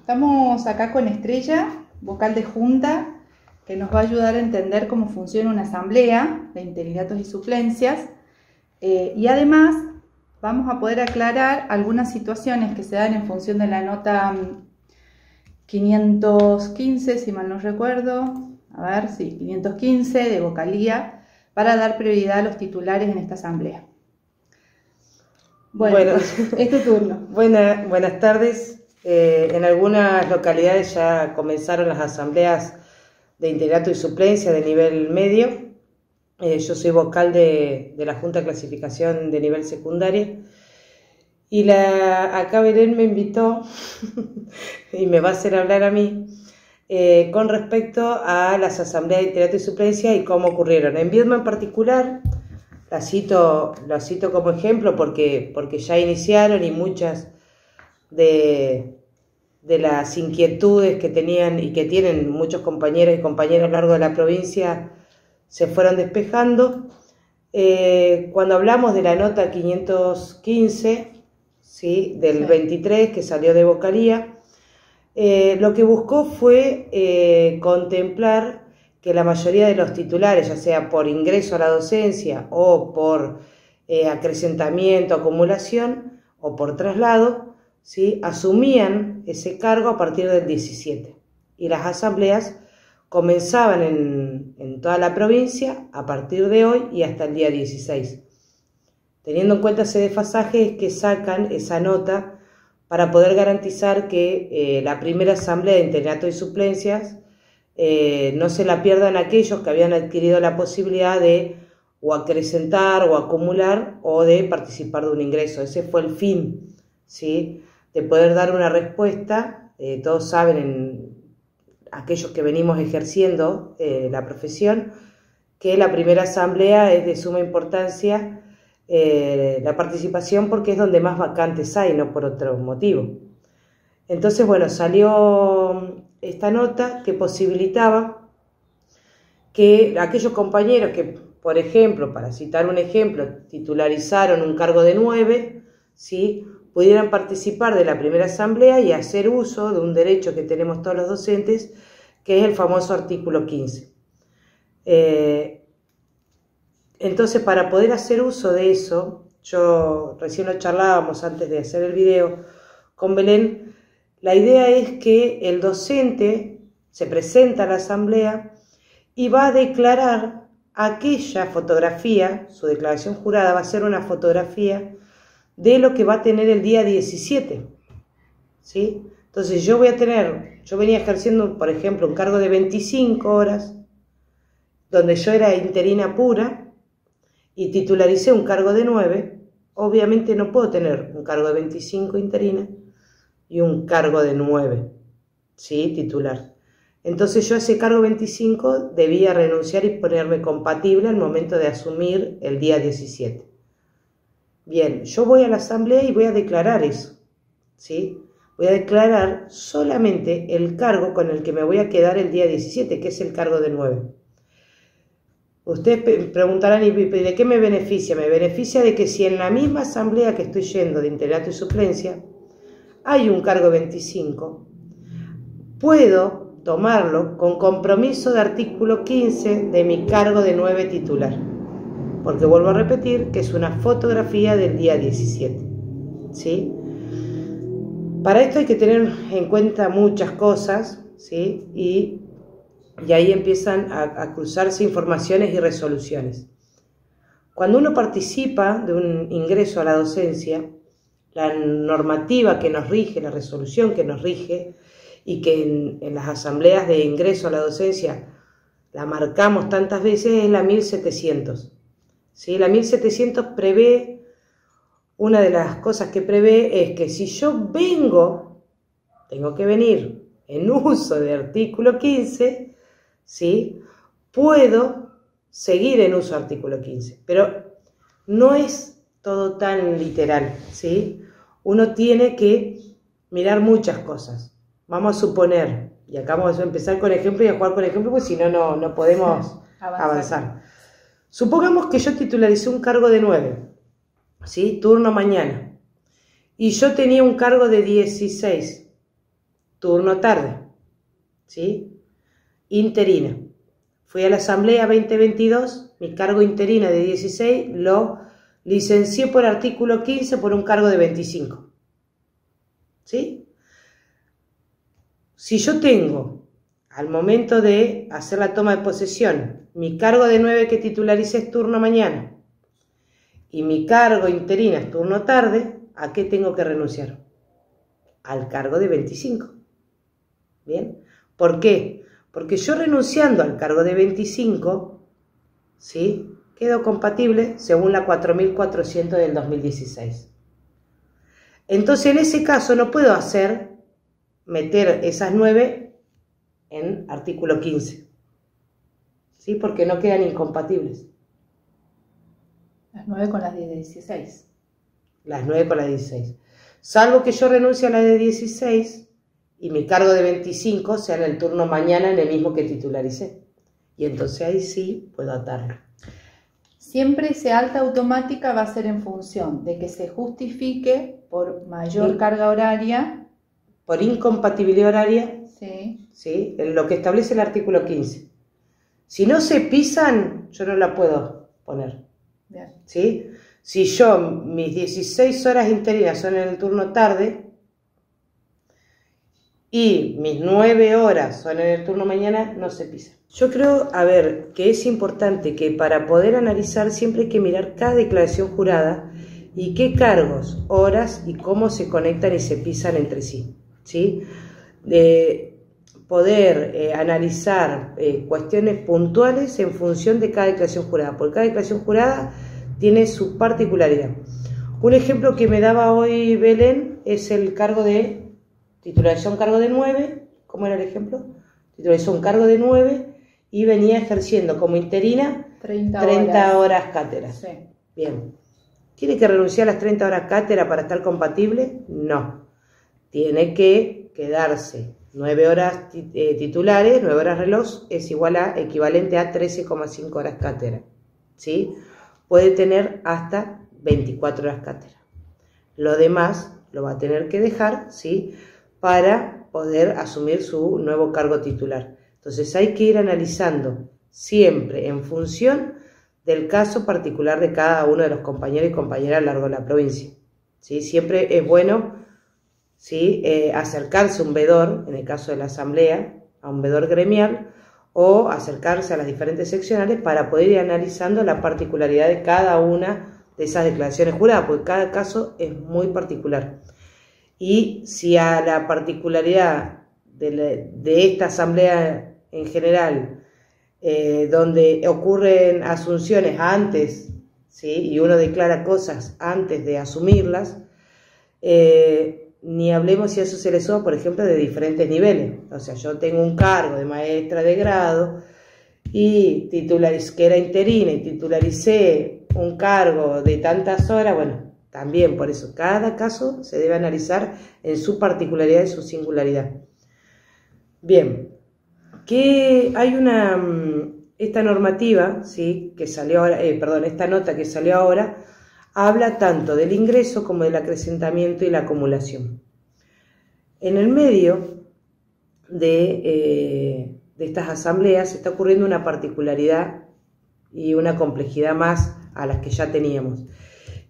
Estamos acá con Estrella, vocal de junta, que nos va a ayudar a entender cómo funciona una asamblea de interinatos y suplencias. Y además vamos a poder aclarar algunas situaciones que se dan en función de la nota 515, si mal no recuerdo. A ver, sí, 515 de vocalía, para dar prioridad a los titulares en esta asamblea. Bueno, es tu turno. Buenas tardes. En algunas localidades ya comenzaron las asambleas de interinato y suplencia de nivel medio. Yo soy vocal de la Junta de Clasificación de nivel secundaria. Y acá Belén me invitó y me va a hacer hablar a mí con respecto a las asambleas de interinato y suplencia y cómo ocurrieron. En Viedma en particular, la cito como ejemplo porque ya iniciaron y muchas de las inquietudes que tenían y que tienen muchos compañeros y compañeras a lo largo de la provincia se fueron despejando. Cuando hablamos de la nota 515, ¿sí?, del 23 que salió de vocalía, lo que buscó fue contemplar que la mayoría de los titulares, ya sea por ingreso a la docencia o por acrecentamiento, acumulación o por traslado, ¿sí?, asumían ese cargo a partir del 17 y las asambleas comenzaban en toda la provincia a partir de hoy y hasta el día 16. Teniendo en cuenta ese desfasaje es que sacan esa nota para poder garantizar que la primera asamblea de interinato y suplencias no se la pierdan aquellos que habían adquirido la posibilidad de o acrecentar o acumular o de participar de un ingreso. Ese fue el fin, ¿sí?, de poder dar una respuesta. Todos saben, aquellos que venimos ejerciendo la profesión, que la primera asamblea es de suma importancia la participación porque es donde más vacantes hay, no por otro motivo. Entonces, bueno, salió esta nota que posibilitaba que aquellos compañeros que, por ejemplo, para citar un ejemplo, titularizaron un cargo de 9, ¿sí?, pudieran participar de la primera asamblea y hacer uso de un derecho que tenemos todos los docentes, que es el famoso artículo 15. Entonces, para poder hacer uso de eso, yo recién lo charlábamos antes de hacer el video con Belén, la idea es que el docente se presenta a la asamblea y va a declarar aquella fotografía, su declaración jurada va a ser una fotografía de lo que va a tener el día 17, ¿sí? Entonces yo venía ejerciendo, por ejemplo, un cargo de 25 horas, donde yo era interina pura, y titularicé un cargo de 9, obviamente no puedo tener un cargo de 25 interina y un cargo de 9, ¿sí?, titular. Entonces yo a ese cargo 25 debía renunciar y ponerme compatible al momento de asumir el día 17. Bien, yo voy a la asamblea y voy a declarar eso, ¿sí? Voy a declarar solamente el cargo con el que me voy a quedar el día 17, que es el cargo de 9. Ustedes preguntarán, ¿y de qué me beneficia? Me beneficia de que si en la misma asamblea que estoy yendo de interinato y suplencia hay un cargo 25, puedo tomarlo con compromiso de artículo 15 de mi cargo de 9 titular. Porque vuelvo a repetir que es una fotografía del día 17, ¿sí? Para esto hay que tener en cuenta muchas cosas, ¿sí? Y ahí empiezan a cruzarse informaciones y resoluciones. Cuando uno participa de un ingreso a la docencia, la normativa que nos rige, la resolución que nos rige, y que en las asambleas de ingreso a la docencia la marcamos tantas veces, es la 1700. ¿Sí? La 1700 prevé, una de las cosas que prevé es que si yo tengo que venir en uso de artículo 15, ¿sí?, puedo seguir en uso de artículo 15, pero no es todo tan literal, ¿sí? Uno tiene que mirar muchas cosas. Vamos a suponer, y acá vamos a empezar con ejemplo y a jugar con ejemplo, porque si no, no podemos avanzar. Supongamos que yo titularicé un cargo de 9, ¿sí?, turno mañana, y yo tenía un cargo de 16, turno tarde, ¿sí? Interina. Fui a la asamblea 2022, mi cargo interina de 16 lo licencié por artículo 15 por un cargo de 25, ¿sí? Si yo tengo, al momento de hacer la toma de posesión, mi cargo de 9 que titularicé es turno mañana y mi cargo interina es turno tarde, ¿a qué tengo que renunciar? Al cargo de 25. ¿Bien? ¿Por qué? Porque yo renunciando al cargo de 25, ¿sí?, quedo compatible según la 4400 del 2016. Entonces, en ese caso no puedo meter esas 9 en artículo 15, ¿sí?, porque no quedan incompatibles. Las 9 con las de 16. Las 9 con las de 16. Salvo que yo renuncie a la de 16 y mi cargo de 25 sea en el turno mañana en el mismo que titularicé. Y entonces ahí sí puedo atarlo. Siempre ese alta automática va a ser en función de que se justifique por mayor carga horaria. Por incompatibilidad horaria, Sí. ¿sí?, en lo que establece el artículo 15. Si no se pisan, yo no la puedo poner. Bien. ¿Sí? Si yo, mis 16 horas interinas son en el turno tarde y mis 9 horas son en el turno mañana, no se pisa. Yo creo, a ver, que es importante que para poder analizar siempre hay que mirar cada declaración jurada y qué cargos, horas y cómo se conectan y se pisan entre sí, ¿sí? Poder analizar cuestiones puntuales en función de cada declaración jurada, porque cada declaración jurada tiene su particularidad. Un ejemplo que me daba hoy Belén es el cargo de titularización, cargo de 9, ¿cómo era el ejemplo? Titularización, cargo de 9 y venía ejerciendo como interina 30 horas cátedra. Sí. Bien. ¿Tiene que renunciar a las 30 horas cátedra para estar compatible? No. Tiene que quedarse 9 horas titulares, 9 horas reloj es equivalente a 13,5 horas cátedra, ¿sí? Puede tener hasta 24 horas cátedra. Lo demás lo va a tener que dejar, ¿sí?, para poder asumir su nuevo cargo titular. Entonces hay que ir analizando siempre en función del caso particular de cada uno de los compañeros y compañeras a lo largo de la provincia, ¿sí? Siempre es bueno, ¿sí?, acercarse a un vedor, en el caso de la asamblea, a un vedor gremial, o acercarse a las diferentes seccionales para poder ir analizando la particularidad de cada una de esas declaraciones juradas, porque cada caso es muy particular. Y si a la particularidad de esta asamblea en general, donde ocurren asunciones antes, ¿sí?, y uno declara cosas antes de asumirlas, ni hablemos si eso se le suma, por ejemplo, de diferentes niveles. O sea, yo tengo un cargo de maestra de grado y que era interina y titularicé un cargo de tantas horas, bueno, también por eso cada caso se debe analizar en su particularidad y su singularidad. Bien, que hay esta normativa, ¿sí?, que salió ahora, esta nota que salió ahora, habla tanto del ingreso como del acrecentamiento y la acumulación. En el medio de estas asambleas está ocurriendo una particularidad y una complejidad más a las que ya teníamos.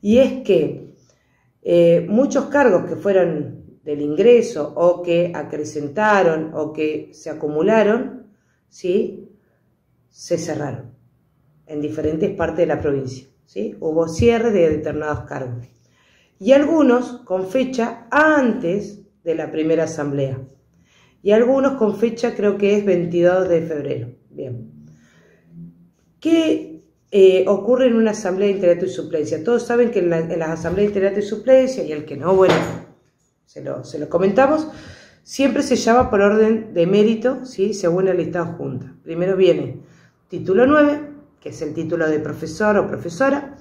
Y es que muchos cargos que fueron del ingreso o que acrecentaron o que se acumularon, ¿sí?, se cerraron en diferentes partes de la provincia, ¿sí? Hubo cierre de determinados cargos. Y algunos con fecha antes de la primera asamblea. Y algunos con fecha, creo que es 22 de febrero. Bien. ¿Qué ocurre en una asamblea de interinato y suplencia? Todos saben que en las asambleas de interinato y suplencia, y el que no, bueno, se lo comentamos, siempre se llama por orden de mérito, ¿sí?, según el listado junta. Primero viene título 9, que es el título de profesor o profesora.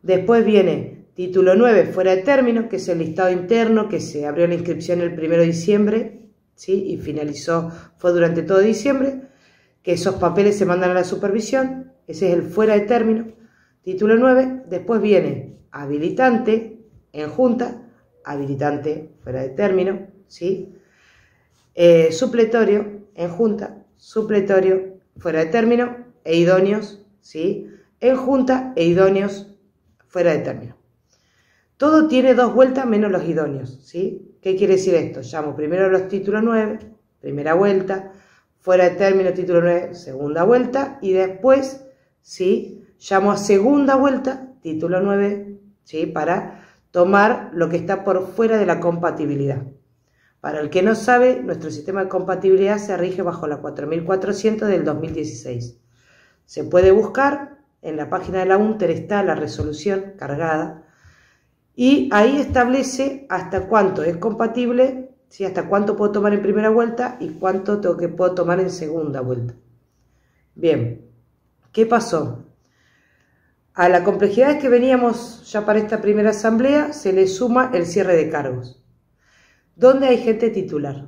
Después viene título 9 fuera de término, que es el listado interno, que se abrió la inscripción el 1 de diciembre, ¿sí?, y fue durante todo diciembre, que esos papeles se mandan a la supervisión. Ese es el fuera de término, título 9. Después viene habilitante en junta, habilitante fuera de término, ¿sí? Supletorio en junta, supletorio fuera de término e idóneos, ¿sí? En junta e idóneos fuera de término. Todo tiene 2 vueltas menos los idóneos, ¿sí? ¿Qué quiere decir esto? Llamo primero los títulos 9, primera vuelta, fuera de término título 9, segunda vuelta, y después, ¿sí? Llamo a segunda vuelta, título 9, ¿sí? Para tomar lo que está por fuera de la compatibilidad. Para el que no sabe, nuestro sistema de compatibilidad se rige bajo la 4400 del 2016. Se puede buscar, en la página de la UNTER está la resolución cargada, y ahí establece hasta cuánto es compatible, ¿sí? Hasta cuánto puedo tomar en primera vuelta y cuánto puedo tomar en segunda vuelta. Bien, ¿qué pasó? A la complejidad que veníamos ya para esta primera asamblea se le suma el cierre de cargos, donde hay gente titular.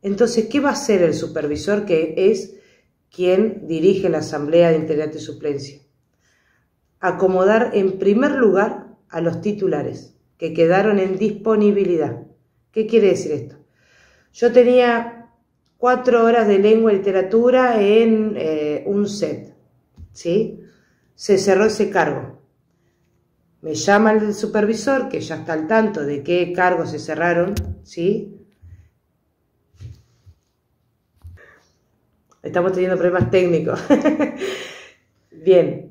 Entonces, ¿qué va a hacer el supervisor, que es quien dirige la asamblea de integrantes y suplencia? Acomodar en primer lugar a los titulares que quedaron en disponibilidad. ¿Qué quiere decir esto? Yo tenía 4 horas de lengua y literatura en un set, ¿sí? Se cerró ese cargo. Me llama el supervisor, que ya está al tanto de qué cargos se cerraron, ¿sí? Estamos teniendo problemas técnicos. Bien.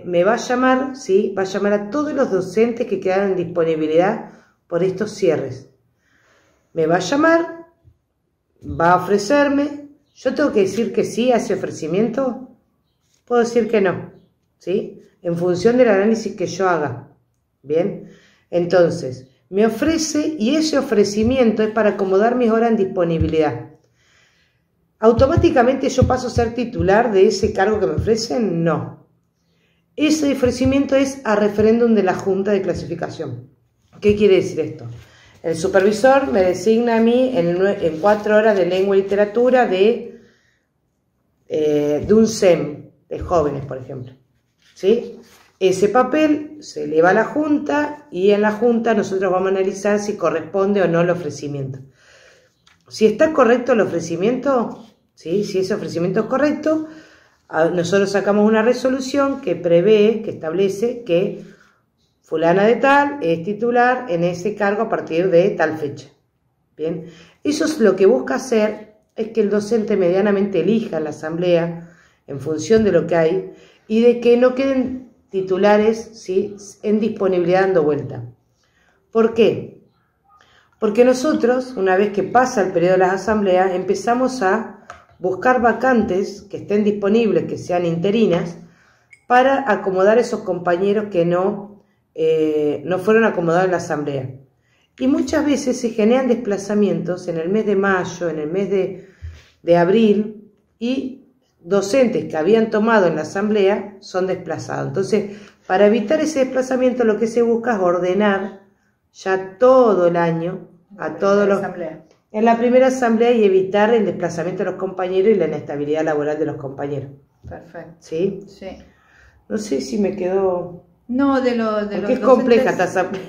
Me va a llamar, ¿sí? Va a llamar a todos los docentes que quedaron en disponibilidad por estos cierres. Me va a llamar, va a ofrecerme. Yo tengo que decir que sí a ese ofrecimiento, puedo decir que no, ¿sí? En función del análisis que yo haga. Bien, entonces me ofrece, y ese ofrecimiento es para acomodar mis horas en disponibilidad. ¿Automáticamente yo paso a ser titular de ese cargo que me ofrecen? No. Ese ofrecimiento es a referéndum de la Junta de Clasificación. ¿Qué quiere decir esto? El supervisor me designa a mí en 4 horas de lengua y literatura de un SEM, de jóvenes, por ejemplo, ¿sí? Ese papel se eleva a la Junta y en la Junta nosotros vamos a analizar si corresponde o no el ofrecimiento. Si está correcto el ofrecimiento, ¿sí? Si ese ofrecimiento es correcto, nosotros sacamos una resolución que prevé, que establece que fulana de tal es titular en ese cargo a partir de tal fecha. Bien, eso es lo que busca hacer, es que el docente medianamente elija la asamblea en función de lo que hay y de que no queden titulares, ¿sí? En disponibilidad dando vuelta. ¿Por qué? Porque nosotros, una vez que pasa el periodo de las asambleas, empezamos a buscar vacantes que estén disponibles, que sean interinas, para acomodar esos compañeros que no fueron acomodados en la asamblea. Y muchas veces se generan desplazamientos en el mes de mayo, en el mes de abril, y docentes que habían tomado en la asamblea son desplazados. Entonces, para evitar ese desplazamiento, lo que se busca es ordenar ya todo el año a todos los en la primera asamblea y evitar el desplazamiento de los compañeros y la inestabilidad laboral de los compañeros. Perfecto. ¿Sí? Sí. No sé si me quedó. No, de porque es compleja esta asamblea.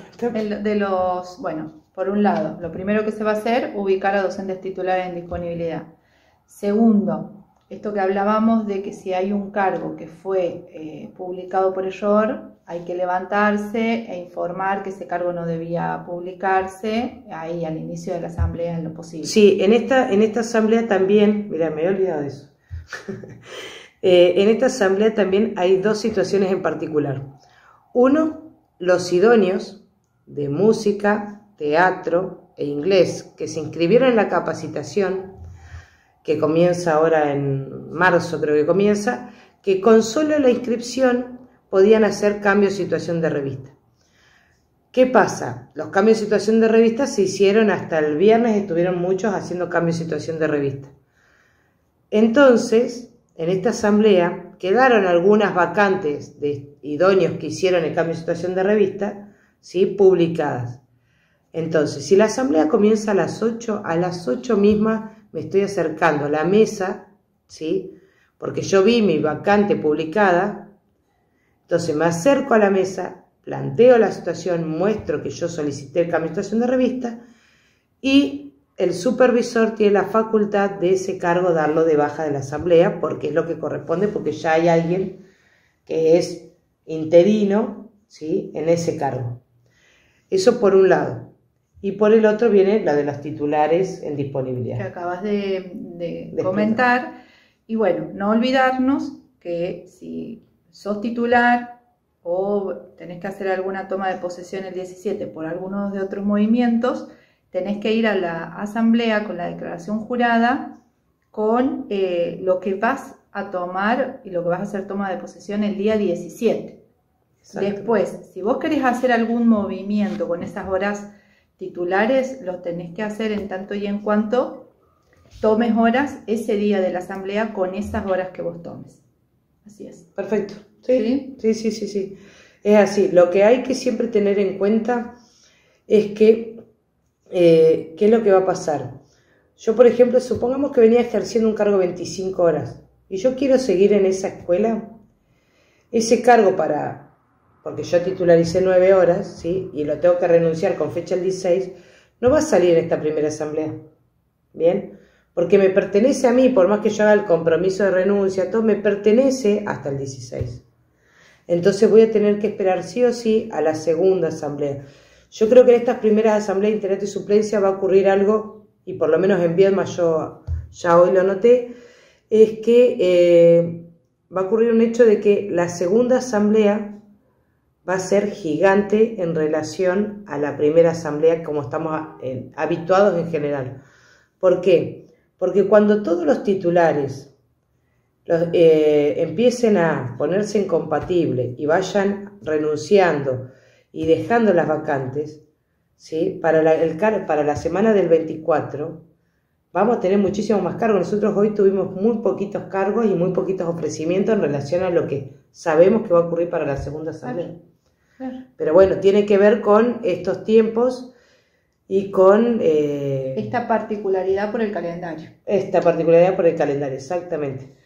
Bueno, por un lado, lo primero que se va a hacer, ubicar a docentes titulares en disponibilidad. Segundo, esto que hablábamos de que si hay un cargo que fue publicado por error, hay que levantarse e informar que ese cargo no debía publicarse ahí al inicio de la asamblea en lo posible. Sí, en esta asamblea también, mira, me he olvidado de eso. En esta asamblea también hay 2 situaciones en particular. Uno, los idóneos de música, teatro e inglés que se inscribieron en la capacitación, que comienza ahora en marzo, creo que comienza, que con solo la inscripción podían hacer cambio de situación de revista. ¿Qué pasa? Los cambios de situación de revista se hicieron hasta el viernes, estuvieron muchos haciendo cambio de situación de revista. Entonces, en esta asamblea quedaron algunas vacantes de idóneos que hicieron el cambio de situación de revista, ¿sí? Publicadas. Entonces, si la asamblea comienza a las 8 mismas me estoy acercando a la mesa, ¿sí? Porque yo vi mi vacante publicada. Entonces me acerco a la mesa, planteo la situación, muestro que yo solicité el cambio de situación de revista y el supervisor tiene la facultad de ese cargo darlo de baja de la asamblea, porque es lo que corresponde, porque ya hay alguien que es interino, ¿sí?, en ese cargo. Eso por un lado. Y por el otro viene la de los titulares en disponibilidad. Que acabas de comentar. Y bueno, no olvidarnos que si sos titular o tenés que hacer alguna toma de posesión el 17 por algunos de otros movimientos, tenés que ir a la asamblea con la declaración jurada con lo que vas a tomar y lo que vas a hacer toma de posesión el día 17. Después, si vos querés hacer algún movimiento con esas horas titulares, los tenés que hacer en tanto y en cuanto tomes horas ese día de la asamblea con esas horas que vos tomes. Así es. Perfecto. Sí, sí, sí, sí, sí. Es así. Lo que hay que siempre tener en cuenta es que, ¿qué es lo que va a pasar? Yo, por ejemplo, supongamos que venía ejerciendo un cargo 25 horas y yo quiero seguir en esa escuela, ese cargo porque yo titularicé 9 horas, ¿sí?, y lo tengo que renunciar con fecha el 16, no va a salir en esta primera asamblea, ¿bien? Porque me pertenece a mí, por más que yo haga el compromiso de renuncia, todo me pertenece hasta el 16. Entonces voy a tener que esperar sí o sí a la segunda asamblea. Yo creo que en estas primeras asambleas de internato y suplencia va a ocurrir algo, y por lo menos en Viedma yo ya hoy lo noté, es que va a ocurrir un hecho de que la segunda asamblea va a ser gigante en relación a la primera asamblea, como estamos habituados en general. ¿Por qué? Porque cuando todos los titulares empiecen a ponerse incompatibles y vayan renunciando y dejando las vacantes, ¿sí?, para la semana del 24 vamos a tener muchísimos más cargos. Nosotros hoy tuvimos muy poquitos cargos y muy poquitos ofrecimientos en relación a lo que sabemos que va a ocurrir para la segunda asamblea. Claro. Pero bueno, tiene que ver con estos tiempos y con... esta particularidad por el calendario. Esta particularidad por el calendario, exactamente.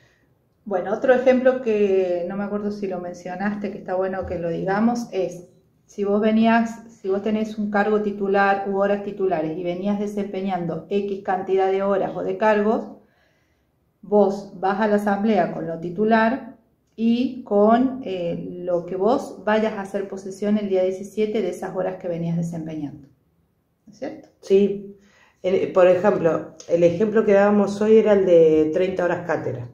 Bueno, otro ejemplo que no me acuerdo si lo mencionaste, que está bueno que lo digamos, es si vos tenés un cargo titular u horas titulares y venías desempeñando X cantidad de horas o de cargos, vos vas a la asamblea con lo titular y con lo que vos vayas a hacer posesión el día 17 de esas horas que venías desempeñando. ¿No es cierto? Sí. Por ejemplo, el ejemplo que dábamos hoy era el de 30 horas cátedra.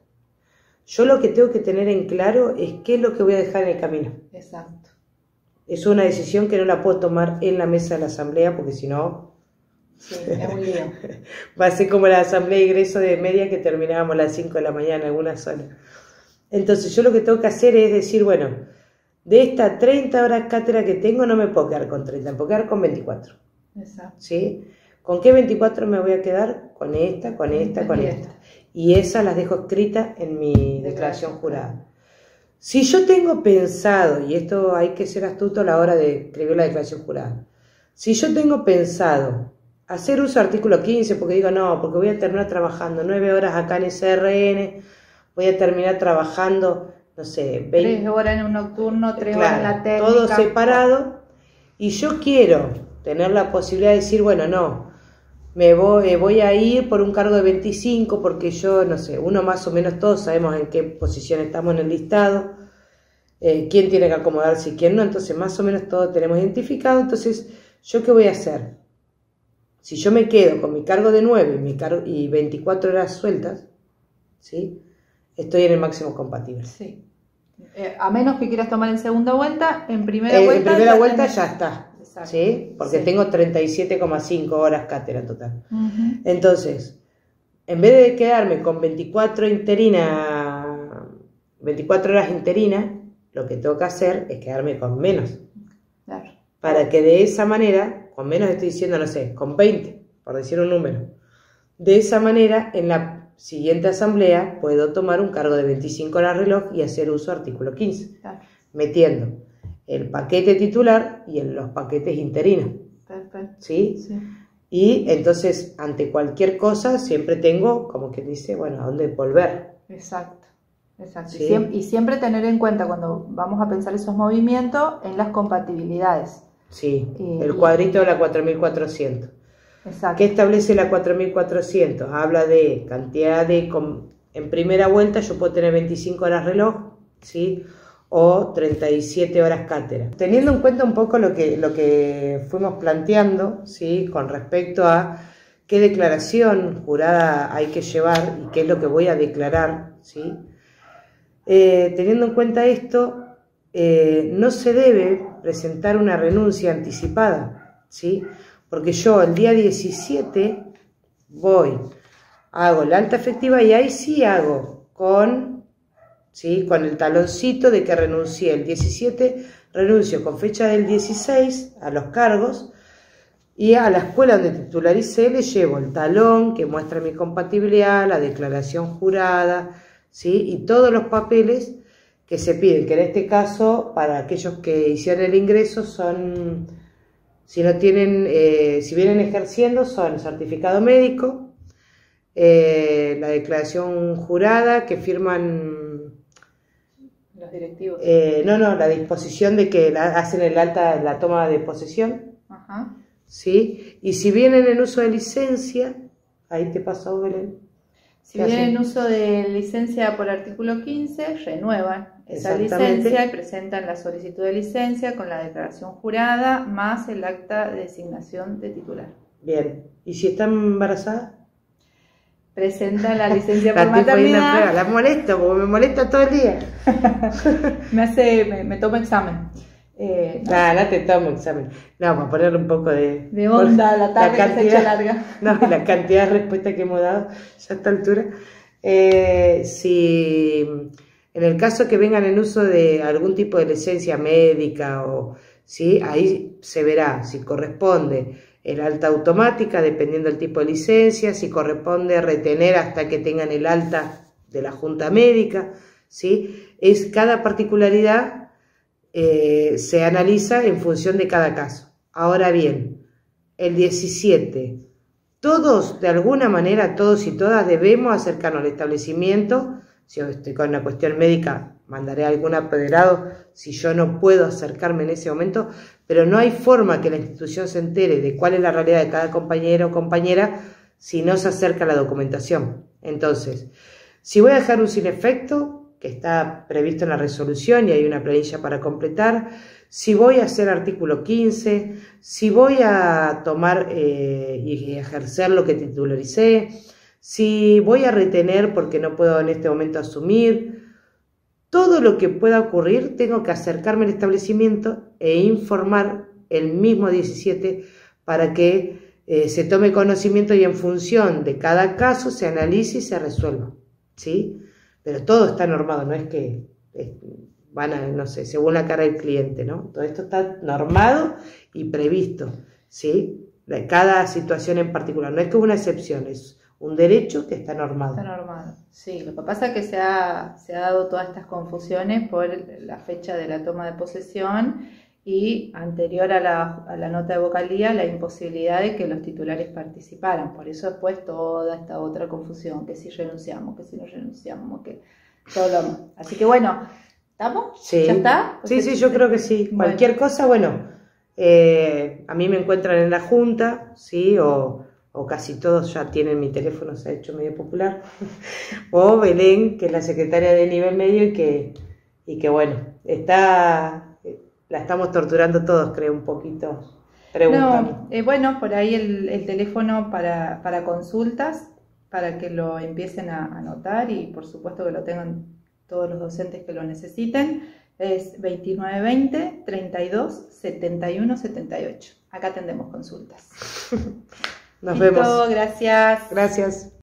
Yo lo que tengo que tener en claro es qué es lo que voy a dejar en el camino. Exacto. Es una decisión que no la puedo tomar en la mesa de la asamblea porque si no... Sí, es un lío. Va a ser como la asamblea de ingreso de media que terminábamos a las 5 de la mañana en alguna zona. Entonces yo lo que tengo que hacer es decir, bueno, de estas 30 horas cátedra que tengo no me puedo quedar con 30, me puedo quedar con 24. Exacto. ¿Sí? ¿Con qué 24 me voy a quedar? Con esta, con esta, con esta. Y esas las dejo escritas en mi declaración jurada. Si yo tengo pensado, y esto hay que ser astuto a la hora de escribir la declaración jurada, si yo tengo pensado hacer uso del artículo 15, porque digo no, porque voy a terminar trabajando 9 horas acá en SRN, voy a terminar trabajando, no sé, 20, 3 horas en un nocturno, 3 horas en la técnica. Todo separado, y yo quiero tener la posibilidad de decir, bueno, no, me voy a ir por un cargo de 25 porque yo, no sé, uno más o menos todos sabemos en qué posición estamos en el listado, quién tiene que acomodarse y quién no, entonces más o menos todos tenemos identificado. Entonces, ¿yo qué voy a hacer? Si yo me quedo con mi cargo de 9 y 24 horas sueltas, ¿sí?, estoy en el máximo compatible. Sí. A menos que quieras tomar en segunda vuelta, en primera vuelta... En primera vuelta ya está. Exacto. ¿Sí? Porque sí, tengo 37,5 horas cátedra total. Entonces, en vez de quedarme con 24 horas interinas, lo que tengo que hacer es quedarme con menos. Claro. Para que de esa manera, con menos estoy diciendo, no sé, con 20, por decir un número. De esa manera, en la siguiente asamblea, puedo tomar un cargo de 25 horas reloj y hacer uso del artículo 15. Claro. Metiendo el paquete titular y en los paquetes interinos. Perfecto. ¿Sí? Sí. Y entonces, ante cualquier cosa, siempre tengo, como quien dice, bueno, a dónde volver. Exacto. Exacto. ¿Sí? Y siempre tener en cuenta, cuando vamos a pensar esos movimientos, en las compatibilidades. Sí, el cuadrito de la 4400. Exacto. ¿Qué establece la 4400? Habla de cantidad de... En primera vuelta yo puedo tener 25 horas reloj, ¿sí? O 37 horas cátedra. Teniendo en cuenta un poco lo que fuimos planteando, ¿sí? Con respecto a qué declaración jurada hay que llevar y qué es lo que voy a declarar, ¿sí? Teniendo en cuenta esto, no se debe presentar una renuncia anticipada, ¿sí? Porque yo el día 17 hago la alta efectiva y ahí sí hago ¿sí? Con el taloncito de que renuncié el 17, renuncio con fecha del 16 a los cargos y a la escuela donde titularicé le llevo el talón que muestra mi compatibilidad, la declaración jurada, ¿sí? Y todos los papeles que se piden, que en este caso para aquellos que hicieron el ingreso son, si no tienen, si vienen ejerciendo, son certificado médico, la declaración jurada que firman los directivos. La disposición de que hacen el alta, la toma de posesión. Ajá. ¿Sí? Y si vienen en uso de licencia, ahí te pasó, Belén. Si vienen en uso de licencia por artículo 15, renuevan esa licencia y presentan la solicitud de licencia con la declaración jurada más el acta de designación de titular. Bien. ¿Y si están embarazadas? Presentan la licencia por maternidad. La molesto, porque me molesta todo el día. me tomo examen. No te tomo examen. No, para ponerle un poco de onda a la tarde que se echa larga. No, la cantidad de respuestas que hemos dado ya a esta altura. Si en el caso que vengan en uso de algún tipo de licencia médica, ¿sí? Ahí se verá si corresponde el alta automática, dependiendo del tipo de licencia, si corresponde retener hasta que tengan el alta de la junta médica, ¿sí? Es cada particularidad. Se analiza en función de cada caso. Ahora bien, el 17, todos, de alguna manera, todos y todas debemos acercarnos al establecimiento. Si yo estoy con una cuestión médica, mandaré a algún apoderado si yo no puedo acercarme en ese momento, pero no hay forma que la institución se entere de cuál es la realidad de cada compañero o compañera si no se acerca a la documentación. Entonces, si voy a dejar un sin efecto, que está previsto en la resolución y hay una planilla para completar, si voy a hacer artículo 15, si voy a tomar y ejercer lo que titularicé, si voy a retener porque no puedo en este momento asumir, todo lo que pueda ocurrir tengo que acercarme al establecimiento e informar el mismo 17 para que se tome conocimiento y en función de cada caso se analice y se resuelva, ¿sí? Pero todo está normado, no es que van a, no sé, según la cara del cliente, ¿no? Todo esto está normado y previsto, ¿sí? Cada situación en particular, no es que una excepción, es un derecho que está normado. Está normado, sí. Lo que pasa es que se ha dado todas estas confusiones por la fecha de la toma de posesión y anterior a la nota de vocalía la imposibilidad de que los titulares participaran. Por eso después toda esta otra confusión, que si renunciamos, que si no renunciamos, que todo lo... Así que bueno, ¿estamos? Sí. ¿Ya está? Sí, yo creo que sí. Bueno. Cualquier cosa, bueno, a mí me encuentran en la junta, ¿sí? O casi todos ya tienen mi teléfono, se ha hecho medio popular. O Belén, que es la secretaria de nivel medio y que bueno, la estamos torturando todos, creo, un poquito, preguntando. No, bueno, por ahí el teléfono para consultas, para que lo empiecen a anotar y por supuesto que lo tengan todos los docentes que lo necesiten, es 2920 32 71 78. Acá atendemos consultas. Nos Listo, vemos. gracias. Gracias.